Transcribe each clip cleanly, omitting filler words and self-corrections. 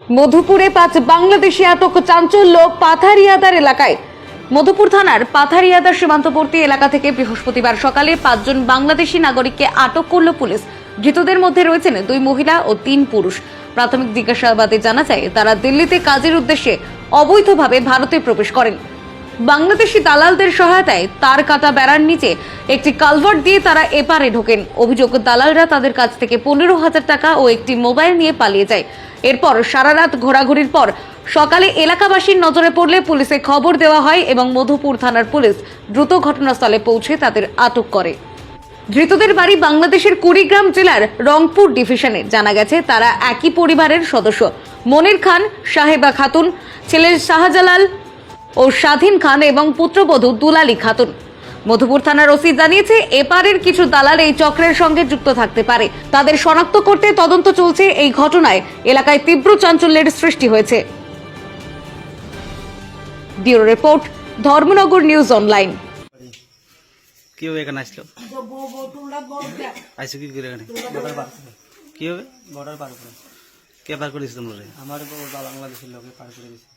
মধুপুরে 5 বাংলাদেশি আটক, চাঞ্চল্য পাথারিয়াদার এলাকায়। মধুপুর থানার পাথারিয়াদার সীমান্তবর্তী এলাকা থেকে বৃহস্পতিবার সকালে 5 জন বাংলাদেশি নাগরিককে আটক করল পুলিশ। ধৃতদের মধ্যে রয়েছেন 2 মহিলা ও 3 পুরুষ। প্রাথমিক জিজ্ঞাসাবাদে জানা যায় তারা দিল্লিতে কাজের উদ্দেশ্যে অবৈধভাবে ভারতে প্রবেশ করেন। বাংলাদেশি দালালদের সহায়তায় তার কাটা বেড়ার নিচে একটি কালভার্ট দিয়ে তারা এপারে ঢোকেন। অভিযোগ, দালালরা তাদের কাছ থেকে 15,000 টাকা ও একটি মোবাইল নিয়ে পালিয়ে যায়। এরপর সারা রাত ঘোরাঘুরির পর সকালে এলাকাবাসীর নজরে পড়লে পুলিশে খবর দেওয়া হয় এবং মধুপুর থানার পুলিশ দ্রুত ঘটনাস্থলে পৌঁছে তাদের আটক করে। ধৃতদের বাড়ি বাংলাদেশের কুড়িগ্রাম জেলার রংপুর ডিভিশনে। জানা গেছে তারা একই পরিবারের সদস্য। মনির খান, সাহেবা খাতুন, ছেলে শাহজালাল ও স্বাধীন খান এবং পুত্রবধূ দুলালী খাতুন। মধুপুর থানার ওসি জানিয়েছে, এপারের কিছু দালাল এই চক্রের সঙ্গে যুক্ত থাকতে পারে। তাদের শনাক্ত করতে তদন্ত চলছে। এই ঘটনায় এলাকায় তীব্র চাঞ্চল্যের সৃষ্টি হয়েছে। Bureau report, Dharmanagar news online. কি হবে এখানে আসলো? আইসো কি করে এখানে? কি হবে? বর্ডার পার করে। কে পার করে দিচ্ছে তোমরা? আমার বাংলাদেশের লোকে পার করে দিছে।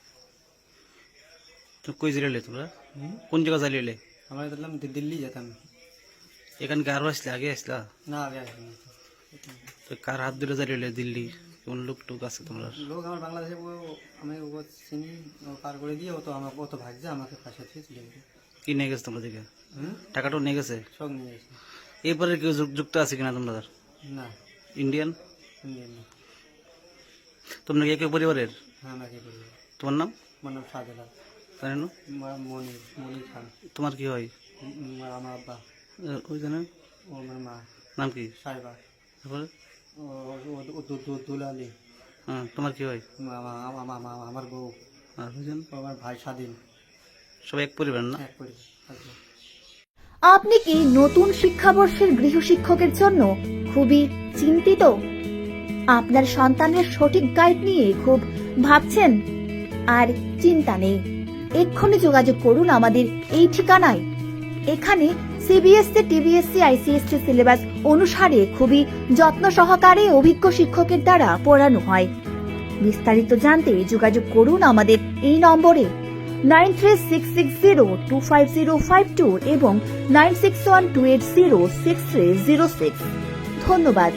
তো কই জেলে তোমরা? কোন জায়গা জ্বালিয়ে? আমরা দেখলাম দিল্লি যেতাম। এখানে কি আরো আসলে? আগে আসলা? না, আগে আসিনি। তো কার হাত ধরে জ্বালিয়ে দিল্লি? কোন লোক টুক আছে তোমরা? লোক আমার বাংলাদেশে আমি চিনি, পার করে দিয়ে ও তো আমার কত ভাগছে, আমাকে ফাঁসে দিয়ে চলে গেছে। কি নিয়ে গেছে তোমরা দিকে? টাকাটাও নিয়ে গেছে? সব নিয়ে গেছে। এরপরে কেউ যুক্ত আছে কিনা তোমরা? না, ইন্ডিয়ান? ইন্ডিয়ান না। তোমরা কি একই পরিবারের? হ্যাঁ, আমরা কি করি? তোমার নাম? আমার নাম শাহজালাল। জানেন? মনির খান। তোমার কি হয়? আমার আব্বা। ওই জানেন? ও আমার মা। নাম কি? সাহেবা। তারপরে দুলালী। হ্যাঁ, তোমার কি হয়? আমার বউ। আর বুঝলেন, আমার ভাই স্বাধীন। সবাই এক পরিবার না? এক পরিবার। আপনি কি নতুন শিক্ষাবর্ষের গৃহশিক্ষকের জন্য খুবই চিন্তিত? আপনার সন্তানের সঠিক গাইড নিয়ে খুব ভাবছেন? আর চিন্তা নেই, এক্ষুনি যোগাযোগ করুন আমাদের এই ঠিকানায়। এখানে সিবিএসসি, টিবিএসসি, আইসিএসসি সিলেবাস অনুসারে খুবই যত্ন সহকারে অভিজ্ঞ শিক্ষকের দ্বারা পড়ানো হয়। বিস্তারিত জানতে যোগাযোগ করুন আমাদের এই নম্বরে 9366025052 এবং 9612806306। ধন্যবাদ।